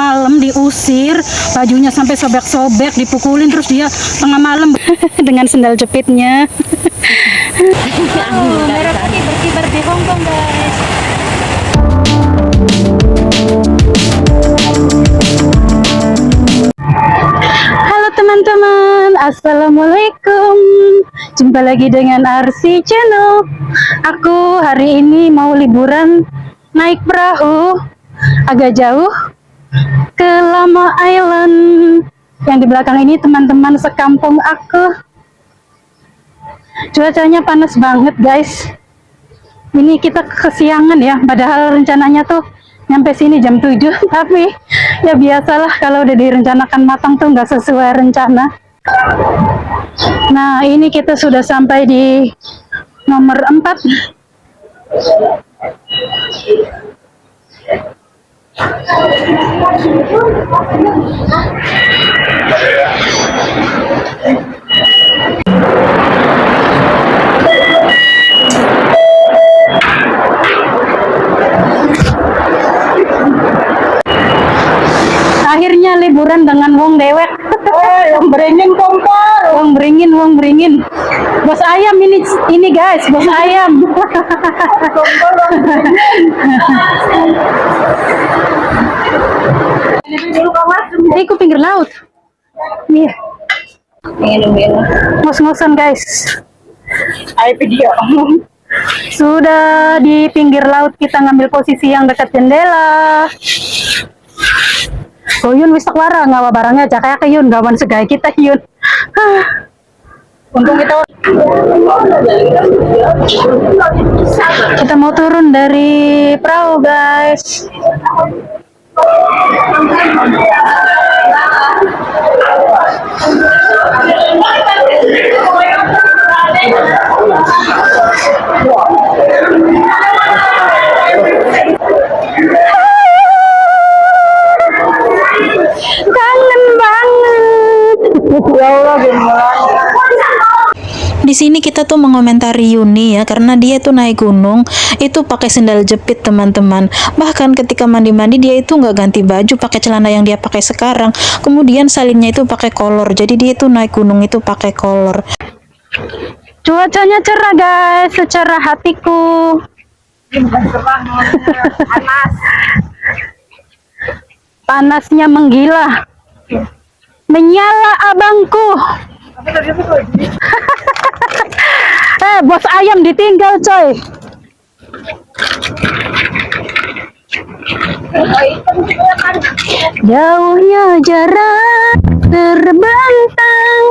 malam diusir, bajunya sampai sobek-sobek, dipukulin, terus dia tengah malam dengan sendal jepitnya. Merah putih berkibar di Hongkong, guys. Halo teman-teman, assalamualaikum. Jumpa lagi dengan RC Channel. Aku hari ini mau liburan naik perahu agak jauh ke Lama Island. Yang di belakang ini teman-teman sekampung aku. Cuacanya panas banget, guys. Ini kita kesiangan ya, padahal rencananya tuh nyampe sini jam 7, tapi ya biasalah kalau udah direncanakan matang tuh nggak sesuai rencana. Nah, ini kita sudah sampai di nomor 4. Akhirnya liburan dengan wong dewek. Wong beringin kompor. Wong beringin. Bos ayam ini guys, bos ayam. Aku pinggir laut. Nih. Ngos-ngosan guys. Ayo video. Sudah di pinggir laut, kita ngambil posisi yang dekat jendela. Oh yun wis takwara ngawa barangnya aja kayak yun gawan segaya kita yun. Untung kita mau turun dari perahu guys. Kangen banget. Ya Allah, di sini kita tuh mengomentari Yuni ya, karena dia tuh naik gunung itu pakai sendal jepit teman-teman. Bahkan ketika mandi-mandi dia itu nggak ganti baju, pakai celana yang dia pakai sekarang. Kemudian salinnya itu pakai kolor. Jadi dia tuh naik gunung itu pakai kolor. Cuacanya cerah guys, secerah hatiku. Panas. Panasnya menggila. Menyala abangku. Bos ayam ditinggal coy. Jauhnya jarak terbentang,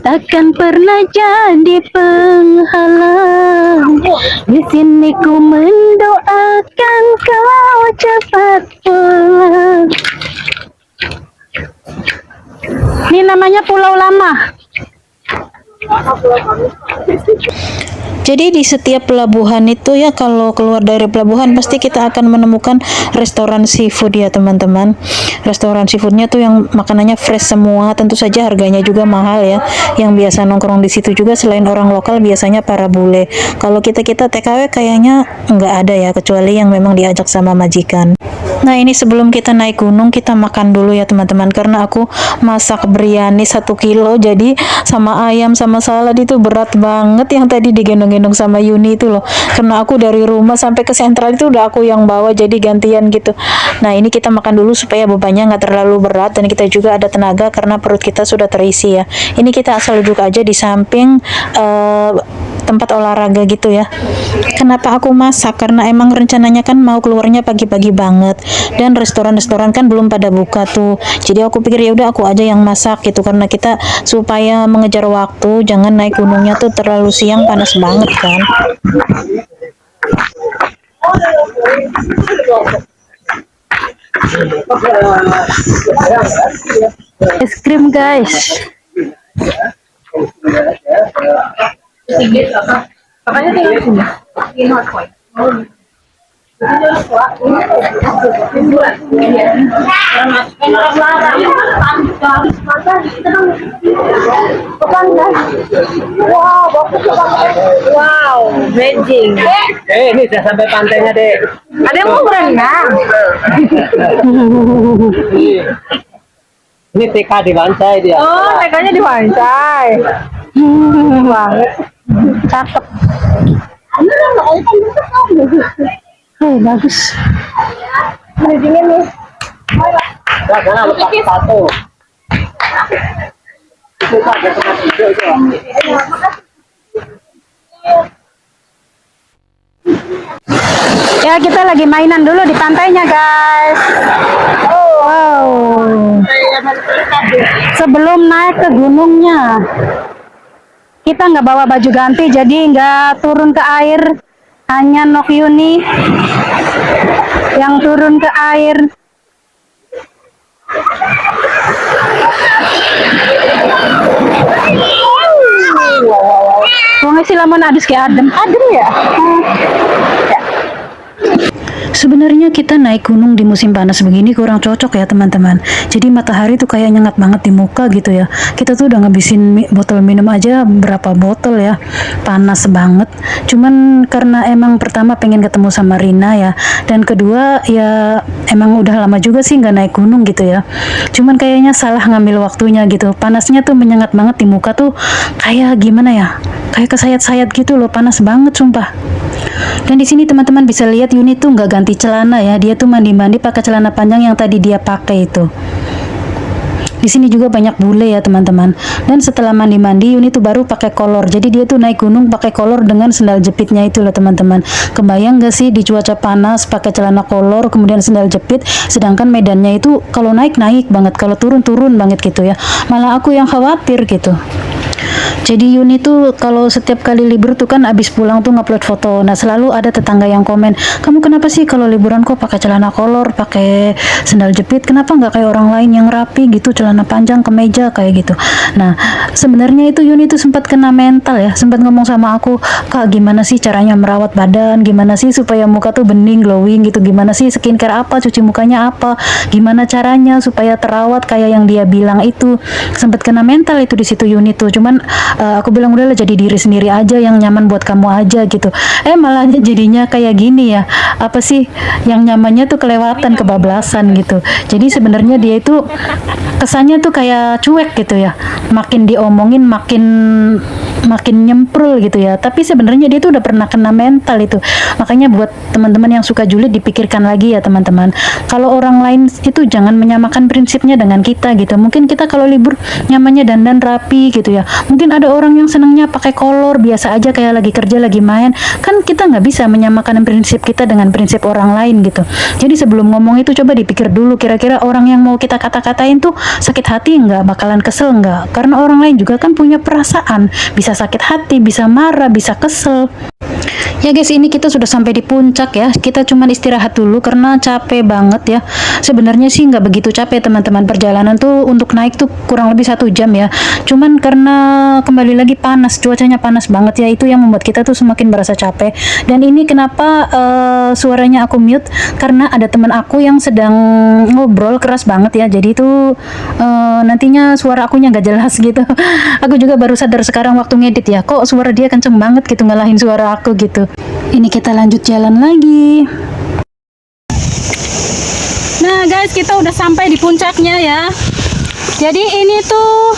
takkan pernah jadi penghalang. Di sini ku mendoakan kau cepat pulang. Ini namanya Pulau Lama. Jadi di setiap pelabuhan itu ya, kalau keluar dari pelabuhan pasti kita akan menemukan restoran seafood ya teman-teman. Restoran seafoodnya tuh yang makanannya fresh semua, tentu saja harganya juga mahal ya. Yang biasa nongkrong di situ juga selain orang lokal biasanya para bule. Kalau kita TKW kayaknya nggak ada ya, kecuali yang memang diajak sama majikan. Nah ini sebelum kita naik gunung kita makan dulu ya teman-teman, karena aku masak biryani 1 kilo, jadi sama ayam sama salad itu berat banget yang tadi digendong-gendong sama Yuni itu loh, karena aku dari rumah sampai ke sentral itu udah aku yang bawa, jadi gantian gitu. Nah ini kita makan dulu supaya bebannya nggak terlalu berat dan kita juga ada tenaga karena perut kita sudah terisi ya. Ini kita asal duduk aja di samping tempat olahraga gitu ya. Kenapa aku masak? Karena emang rencananya kan mau keluarnya pagi-pagi banget dan restoran-restoran kan belum pada buka tuh. Jadi aku pikir ya udah aku aja yang masak gitu, karena kita supaya mengejar waktu, jangan naik gunungnya tuh terlalu siang, panas banget kan. Es krim guys. Makanya tinggal sini. Wow, bridging. Ini sudah sampai pantainya, Dek. Ada yang mau berenang? Ini TK di Wancai dia. Oh, TK-nya di Wancai. Banget. Cakep. Bagus. Bridgingnya nih. Nah, sana lepas satu. Itu ada tempat hijau itu. Ya, kita lagi mainan dulu di pantainya, guys. Wow. Sebelum naik ke gunungnya, kita nggak bawa baju ganti, jadi nggak turun ke air. Hanya Nok Yuni yang turun ke air. Wongnya si lamun adus kayak adem ya. Sebenarnya kita naik gunung di musim panas begini kurang cocok ya teman-teman. Jadi matahari tuh kayak nyengat banget di muka gitu ya. Kita tuh udah ngabisin botol minum aja berapa botol ya. Panas banget. Cuman karena emang pertama pengen ketemu sama Rina ya. Dan kedua ya emang udah lama juga sih nggak naik gunung gitu ya. Cuman kayaknya salah ngambil waktunya gitu. Panasnya tuh menyengat banget di muka tuh kayak gimana ya? Kayak kesayat-sayat gitu loh, panas banget sumpah. Dan di sini teman-teman bisa lihat Yuni tuh nggak ganti celana ya, dia tuh mandi-mandi pakai celana panjang yang tadi dia pakai itu. Di sini juga banyak bule ya teman-teman. Dan setelah mandi-mandi Yuni tuh baru pakai kolor. Jadi dia tuh naik gunung pakai kolor dengan sendal jepitnya itu loh teman-teman. Kebayang gak sih di cuaca panas pakai celana kolor kemudian sendal jepit, sedangkan medannya itu kalau naik banget, kalau turun banget gitu ya. Malah aku yang khawatir gitu. Jadi Yuni tuh kalau setiap kali libur tuh kan abis pulang tuh ngupload foto. Nah selalu ada tetangga yang komen, kamu kenapa sih kalau liburan kok pakai celana kolor, pakai sendal jepit, kenapa nggak kayak orang lain yang rapi gitu, celana panjang, kemeja kayak gitu. Nah sebenarnya itu Yuni tuh sempat kena mental ya, sempat ngomong sama aku, kak gimana sih caranya merawat badan, gimana sih supaya muka tuh bening, glowing gitu, gimana sih skincare apa, cuci mukanya apa, gimana caranya supaya terawat kayak yang dia bilang itu. Sempat kena mental itu di situ Yuni tuh. Cuman aku bilang udahlah jadi diri sendiri aja yang nyaman buat kamu aja gitu. Malah jadinya kayak gini ya, apa sih yang nyamannya tuh kelewatan, kebablasan gitu. Jadi sebenarnya dia itu kesannya tuh kayak cuek gitu ya, makin diomongin makin nyemprul gitu ya, tapi sebenarnya dia tuh udah pernah kena mental itu. Makanya buat teman-teman yang suka julid dipikirkan lagi ya teman-teman, kalau orang lain itu jangan menyamakan prinsipnya dengan kita gitu. Mungkin kita kalau libur nyamannya dandan rapi gitu ya, mungkin ada orang yang senangnya pakai kolor biasa aja kayak lagi kerja lagi main, kan kita nggak bisa menyamakan prinsip kita dengan prinsip orang lain gitu. Jadi sebelum ngomong itu coba dipikir dulu, kira-kira orang yang mau kita kata-katain tuh sakit hati nggak, bakalan kesel nggak, karena orang lain juga kan punya perasaan, bisa sakit hati, bisa marah, bisa kesel. Ya guys, ini kita sudah sampai di puncak ya. Kita cuman istirahat dulu karena capek banget ya. Sebenarnya sih nggak begitu capek teman-teman. Perjalanan tuh untuk naik tuh kurang lebih 1 jam ya. Cuman karena kembali lagi panas, cuacanya panas banget ya. Itu yang membuat kita tuh semakin berasa capek. Dan ini kenapa suaranya aku mute? Karena ada teman aku yang sedang ngobrol keras banget ya. Jadi itu nantinya suara akunya nggak jelas gitu. Aku juga baru sadar sekarang waktu ngedit ya. Kok suara dia kenceng banget gitu ngalahin suara aku gitu. Ini kita lanjut jalan lagi. Nah guys, kita udah sampai di puncaknya ya. Jadi ini tuh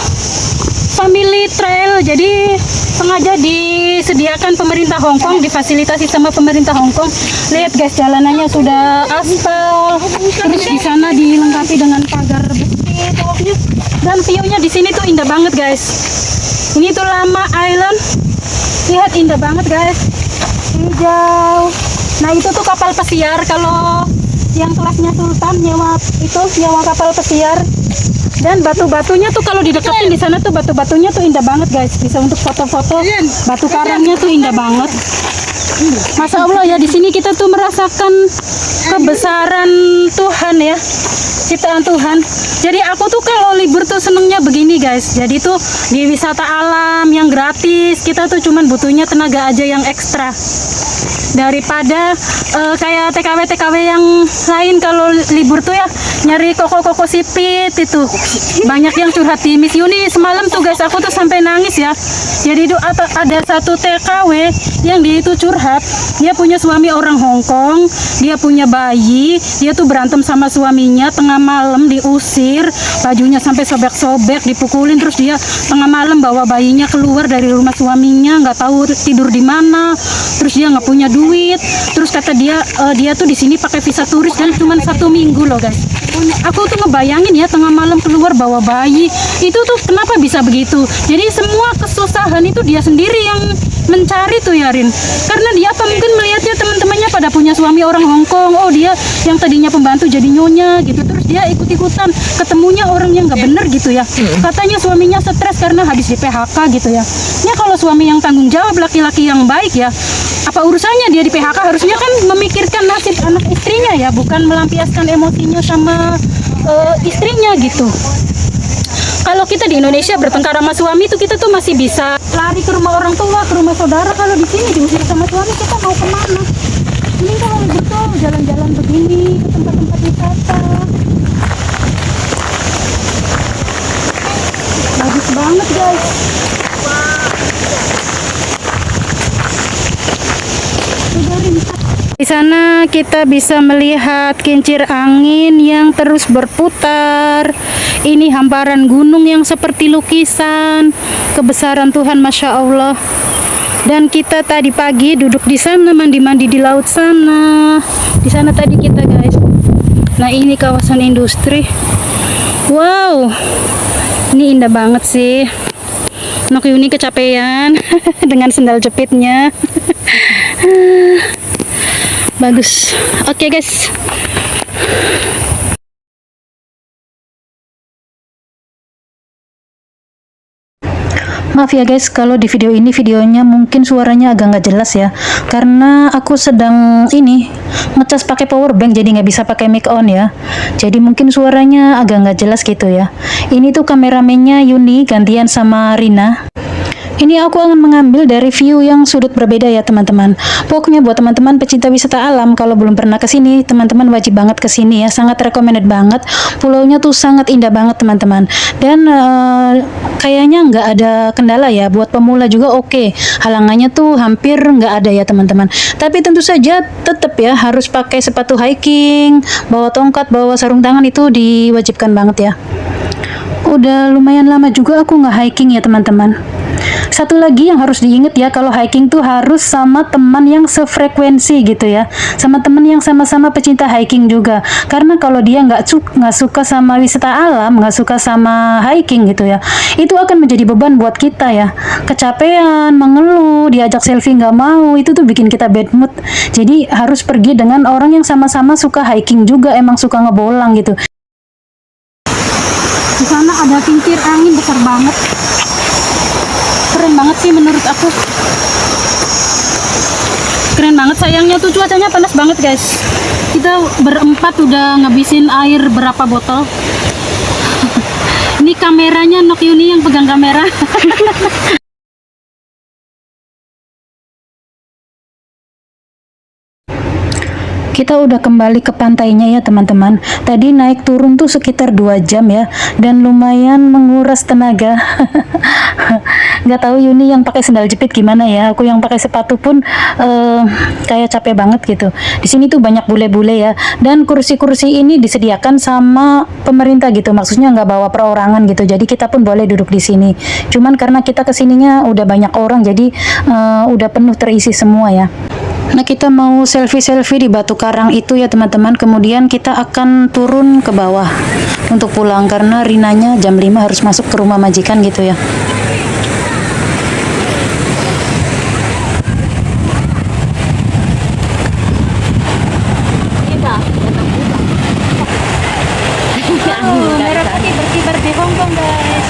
family trail, jadi sengaja disediakan pemerintah Hong Kong, difasilitasi sama pemerintah Hong Kong. Lihat guys, jalanannya sudah aspal, terus di sana dilengkapi dengan pagar besi. Dan view-nya di sini tuh indah banget guys. Ini tuh Lama Island. Lihat indah banget guys. Hijau. Nah itu tuh kapal pesiar, kalau yang kelasnya Sultan nyewa kapal pesiar. Dan batu-batunya tuh kalau dideketin di sana tuh batu-batunya tuh indah banget guys, bisa untuk foto-foto. Batu karangnya tuh indah banget. Masya Allah ya, di sini kita tuh merasakan kebesaran Tuhan ya, ciptaan Tuhan. Jadi aku tuh kalau libur tuh senengnya begini guys. Jadi tuh di wisata alam yang gratis, kita tuh cuman butuhnya tenaga aja yang ekstra. daripada kayak TKW yang lain kalau libur tuh ya nyari koko sipit itu. Banyak yang curhat di Miss Yuni semalam tuh guys, aku tuh sampai nangis ya. Jadi itu ada satu TKW yang dia itu curhat, dia punya suami orang Hong Kong, dia punya bayi, dia tuh berantem sama suaminya tengah malam, diusir, bajunya sampai sobek-sobek, dipukulin, terus dia tengah malam bawa bayinya keluar dari rumah suaminya, nggak tahu tidur di mana, terus dia nggak punya duit, terus kata dia tuh di sini pakai visa turis dan cuma 1 minggu loh guys. Aku tuh ngebayangin ya tengah malam keluar bawa bayi, itu tuh kenapa bisa begitu? Jadi semua kesusahan itu dia sendiri yang mencari tuh ya Rin, karena dia apa mungkin melihatnya teman-temannya pada punya suami orang Hong Kong, oh dia yang tadinya pembantu jadi nyonya gitu, terus dia ikut-ikutan ketemunya orang yang nggak bener gitu ya, katanya suaminya stres karena habis di PHK gitu ya. Ya kalau suami yang tanggung jawab, laki-laki yang baik ya, apa urusannya dia di PHK, harusnya kan memikirkan nasib anak istrinya ya, bukan melampiaskan emosinya sama istrinya gitu. Kalau kita di Indonesia bertengkar sama suami itu kita tuh masih bisa lari ke rumah orang tua, ke rumah saudara. Kalau di sini diusir sama suami, kita mau kemana? Ini kalau gitu jalan-jalan begini ke tempat-tempat wisata. Bagus banget guys. Di sana kita bisa melihat kincir angin yang terus berputar. Ini hamparan gunung yang seperti lukisan. Kebesaran Tuhan, Masya Allah. Dan kita tadi pagi duduk di sana, mandi-mandi di laut sana. Di sana tadi kita guys. Nah ini kawasan industri. Wow, ini indah banget sih. Nok Yuni kecapean dengan sendal jepitnya. Bagus. Oke guys. Maaf ya guys, kalau di videonya mungkin suaranya agak nggak jelas ya, karena aku sedang ngecas pakai power bank, jadi nggak bisa pakai mic on ya. Jadi mungkin suaranya agak nggak jelas gitu ya. Ini tuh kameramennya Yuni gantian sama Rina. Ini aku akan mengambil dari view yang sudut berbeda ya teman-teman. Pokoknya buat teman-teman pecinta wisata alam, kalau belum pernah ke sini, teman-teman wajib banget ke sini ya. Sangat recommended banget. Pulaunya tuh sangat indah banget teman-teman. Dan kayaknya nggak ada kendala ya. Buat pemula juga oke. Halangannya tuh hampir nggak ada ya teman-teman. Tapi tentu saja tetap ya harus pakai sepatu hiking, bawa tongkat, bawa sarung tangan, itu diwajibkan banget ya. Udah lumayan lama juga aku nggak hiking ya teman-teman. Satu lagi yang harus diingat ya, kalau hiking tuh harus sama teman yang sefrekuensi gitu ya, sama teman yang sama-sama pecinta hiking juga. Karena kalau dia nggak suka sama wisata alam, nggak suka sama hiking gitu ya, itu akan menjadi beban buat kita ya. Kecapean, mengeluh, diajak selfie nggak mau, itu tuh bikin kita bad mood. Jadi harus pergi dengan orang yang sama-sama suka hiking juga, emang suka ngebolang gitu. Di sana ada kincir angin besar banget. Keren banget sih menurut aku. Keren banget, sayangnya tuh cuacanya panas banget guys. Kita berempat udah ngabisin air berapa botol. Ini kameranya Nok Yuni yang pegang kamera. Kita udah kembali ke pantainya ya teman-teman. Tadi naik turun tuh sekitar 2 jam ya, dan lumayan menguras tenaga. Nggak tahu Yuni yang pakai sendal jepit gimana ya. Aku yang pakai sepatu pun kayak capek banget gitu. Di sini tuh banyak bule-bule ya, dan kursi-kursi ini disediakan sama pemerintah gitu. Maksudnya nggak bawa perorangan gitu. Jadi kita pun boleh duduk di sini. Cuman karena kita kesininya udah banyak orang, jadi udah penuh terisi semua ya. Nah kita mau selfie-selfie di Batu Karang itu ya teman-teman. Kemudian kita akan turun ke bawah untuk pulang, karena Rinanya jam 5 harus masuk ke rumah majikan gitu ya. Merah putih berkibar di Hong Kong guys.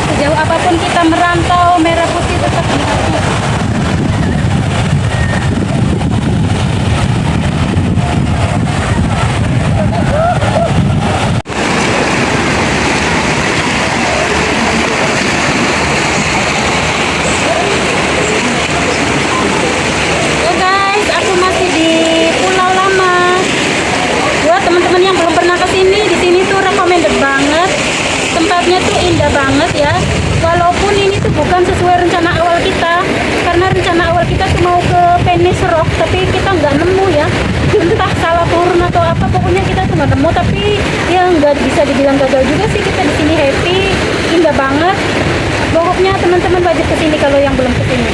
Sejauh apapun kita merantau, merah putih tetap di hati. pokoknya tuh indah banget ya. Walaupun ini tuh bukan sesuai rencana awal kita, karena rencana awal kita tuh mau ke Penis Rock, tapi kita nggak nemu ya. Entah salah turun atau apa, pokoknya kita tuh nggak nemu. Tapi ya nggak bisa dibilang gagal juga sih, kita di sini happy, indah banget. Pokoknya teman-teman wajib kesini kalau yang belum kesini.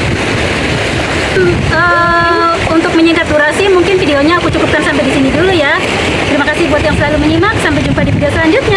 Untuk menyingkat durasi, mungkin videonya aku cukupkan sampai di sini dulu ya. Terima kasih buat yang selalu menyimak. Sampai jumpa di video selanjutnya.